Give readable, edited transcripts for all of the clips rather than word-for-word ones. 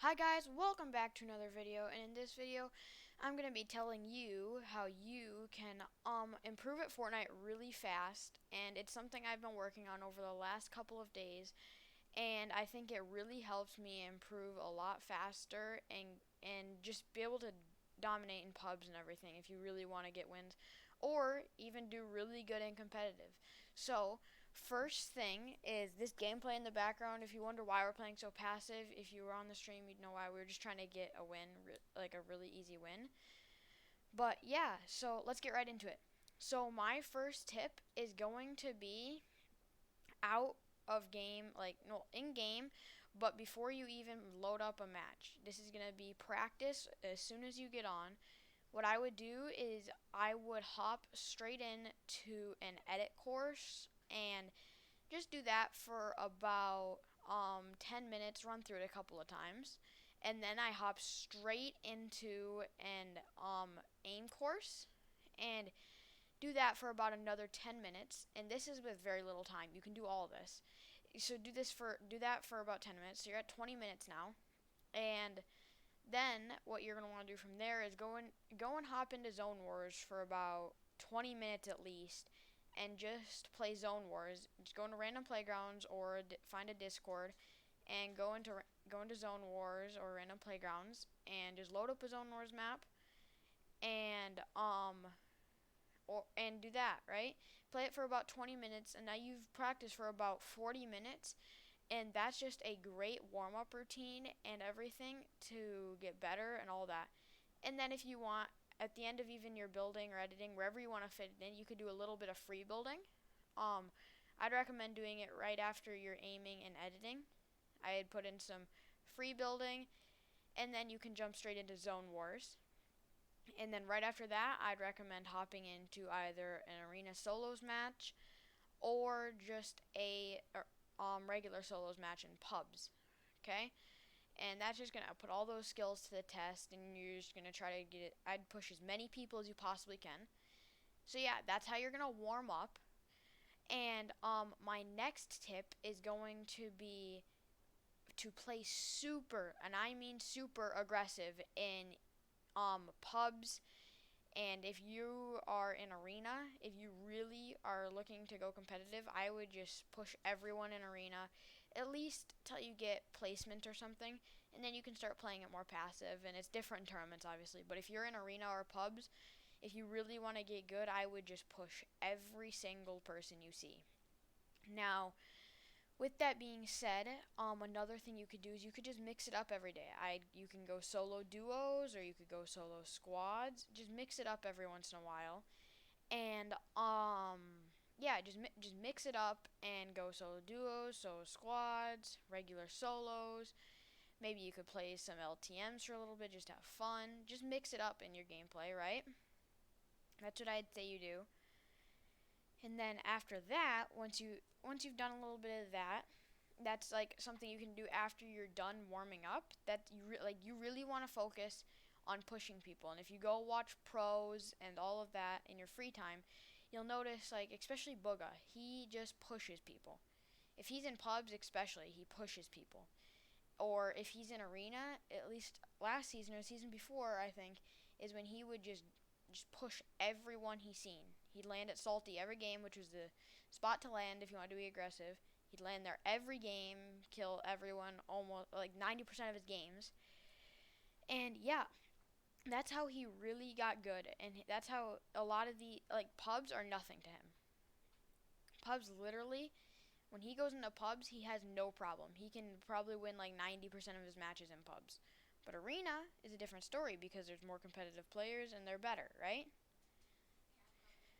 Hi guys, welcome back to another video, and in this video I'm going to be telling you how you can improve at Fortnite really fast, and it's something I've been working on over the last couple of days, and I think it really helps me improve a lot faster and just be able to dominate in pubs and everything if you really want to get wins or even do really good and competitive. So, first thing is this gameplay in the background. If you wonder why we're playing so passive, if you were on the stream, you'd know why. We were just trying to get a win, like a really easy win. But yeah, so let's get right into it. So, my first tip is going to be out of game, like no, in game, but before you even load up a match. This is going to be practice as soon as you get on. What I would do is I would hop straight in to an edit course and just do that for about 10 minutes, run through it a couple of times, and then I hop straight into an aim course and do that for about another 10 minutes, and this is with very little time. You can do all of this. So do that for about 10 minutes. So you're at 20 minutes now. And then what you're going to want to do from there is go and hop into Zone Wars for about 20 minutes at least, and just play Zone Wars. Just go into random playgrounds or find a Discord and go into Zone Wars or random playgrounds and just load up a Zone Wars map and do that, right? Play it for about 20 minutes, and now you've practiced for about 40 minutes, and that's just a great warm-up routine and everything to get better and all that. And then if you want, at the end of even your building or editing, wherever you want to fit it in, you could do a little bit of free building. Um, I'd recommend doing it right after you're aiming and editing. I'd put in some free building, and then you can jump straight into Zone Wars. And then right after that, I'd recommend hopping into either an arena solos match or just a regular solos match in pubs. Okay? And that's just going to put all those skills to the test, and you're just going to try to get it. I'd push as many people as you possibly can. So, yeah, that's how you're going to warm up. And my next tip is going to be to play super, and I mean super aggressive in pubs. And if you are in arena, if you really are looking to go competitive, I would just push everyone in arena, at least till you get placement or something, and then you can start playing it more passive. And it's different in tournaments, obviously. But if you're in arena or pubs, if you really want to get good, I would just push every single person you see. Now, with that being said, another thing you could do is you could just mix it up every day. You can go solo duos or you could go solo squads. Just mix it up every once in a while, and yeah, just mix it up and go solo duos, solo squads, regular solos. Maybe you could play some LTMs for a little bit, just have fun. Just mix it up in your gameplay, right? That's what I'd say you do. And then after that, once you've done a little bit of that, that's like something you can do after you're done warming up. That you really want to focus on pushing people. And if you go watch pros and all of that in your free time, you'll notice, like, especially Booga, he just pushes people. If he's in pubs, especially, he pushes people. Or if he's in arena, at least last season or season before, I think, is when he would just push everyone he's seen. He'd land at Salty every game, which was the spot to land if you want to be aggressive. He'd land there every game, kill everyone almost like 90% of his games. And yeah, that's how he really got good, and that's how a lot of the pubs are nothing to him. Pubs literally, when he goes into pubs, he has no problem. He can probably win like 90% of his matches in pubs. But arena is a different story because there's more competitive players and they're better, right?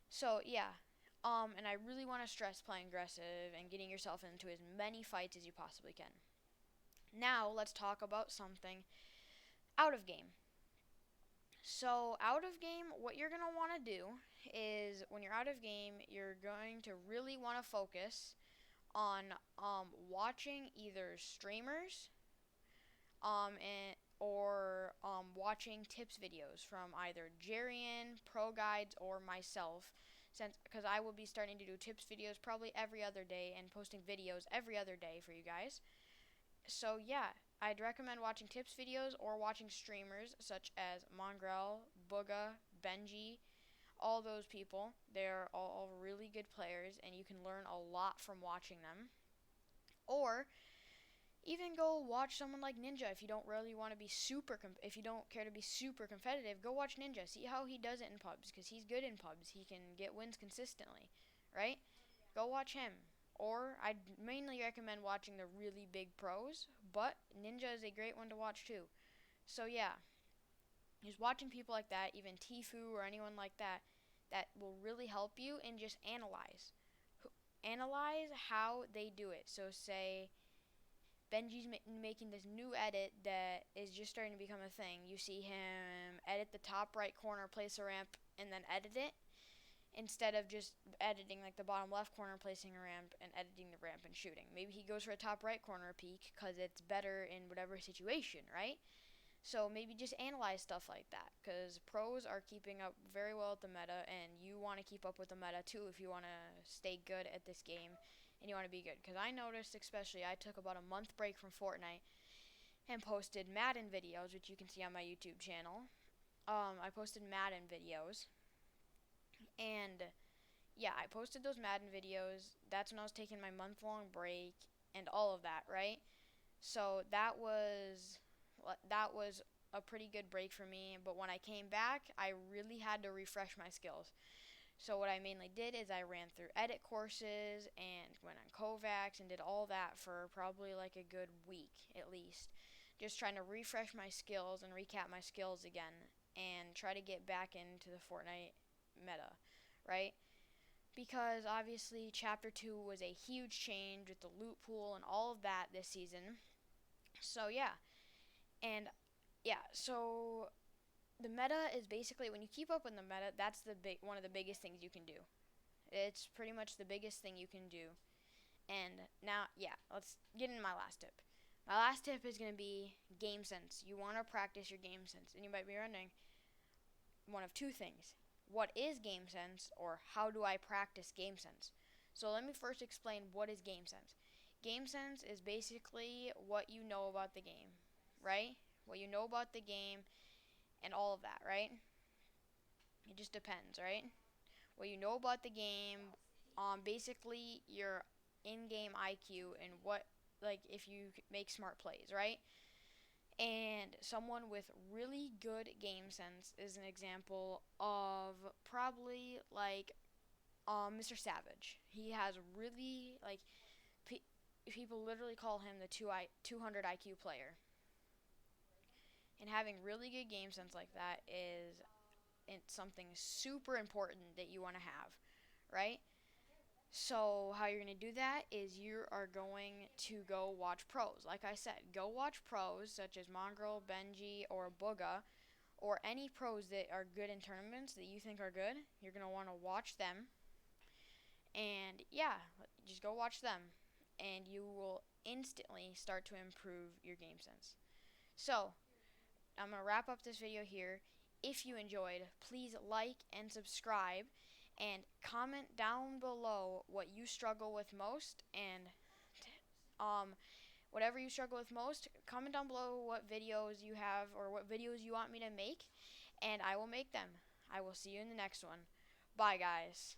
So yeah, and I really want to stress playing aggressive and getting yourself into as many fights as you possibly can. Now let's talk about something out of game. So out of game, what you're gonna want to do is when you're out of game, you're going to really want to focus on watching either streamers or watching tips videos from either Jarian, Pro Guides, or myself, since because I will be starting to do tips videos probably every other day and posting videos every other day for you guys. So yeah, I'd recommend watching tips videos or watching streamers such as Mongrel, Booga, Benji, all those people. They're all really good players, and you can learn a lot from watching them. Or even go watch someone like Ninja if you don't really want to be if you don't care to be super competitive. Go watch Ninja. See how he does it in pubs because he's good in pubs. He can get wins consistently, right? Go watch him. Or I'd mainly recommend watching the really big pros, but Ninja is a great one to watch too. So yeah, just watching people like that, even Tifu or anyone like that, that will really help you and just analyze how they do it. So say Benji's making this new edit that is just starting to become a thing. You see him edit the top right corner, place a ramp, and then edit it instead of just editing like the bottom left corner, placing a ramp, and editing the ramp and shooting. Maybe he goes for a top right corner peek because it's better in whatever situation, right? So maybe just analyze stuff like that because pros are keeping up very well with the meta, and you want to keep up with the meta too if you want to stay good at this game and you want to be good. Because I noticed, especially, I took about a month break from Fortnite and posted Madden videos, which you can see on my YouTube channel. I posted Madden videos, and yeah, I posted those Madden videos. That's when I was taking my month-long break and all of that, right? So that was a pretty good break for me. But when I came back, I really had to refresh my skills. So what I mainly did is I ran through edit courses and went on Kovacs and did all that for probably like a good week at least. Just trying to refresh my skills and recap my skills again and try to get back into the Fortnite meta, right? Because obviously Chapter 2 was a huge change with the loot pool and all of that this season. So yeah, and yeah, so the meta is basically when you keep up with the meta, that's the one of the biggest things you can do. It's pretty much the biggest thing you can do. And now, yeah, let's get into my last tip. My last tip is going to be game sense. You want to practice your game sense. And you might be wondering one of two things. What is game sense, or how do I practice game sense? So let me first explain what is game sense. Game sense is basically what you know about the game, right? What you know about the game and all of that, right? It just depends, right? What you know about the game, basically your in-game IQ and what, like, if you make smart plays, right? And someone with really good game sense is an example of probably like Mr. Savage. He has really like people literally call him the 200 IQ player. And having really good game sense like that is something super important that you want to have, right? So how you're going to do that is you are going to go watch pros. Like I said, go watch pros such as Mongrel, Benji, or Booga, or any pros that are good in tournaments that you think are good. You're going to want to watch them. And yeah, just go watch them. And you will instantly start to improve your game sense. So, I'm going to wrap up this video here. If you enjoyed, please like and subscribe and comment down below what you struggle with most, and whatever you struggle with most, comment down below what videos you have or what videos you want me to make, and I will make them. I will see you in the next one. Bye, guys.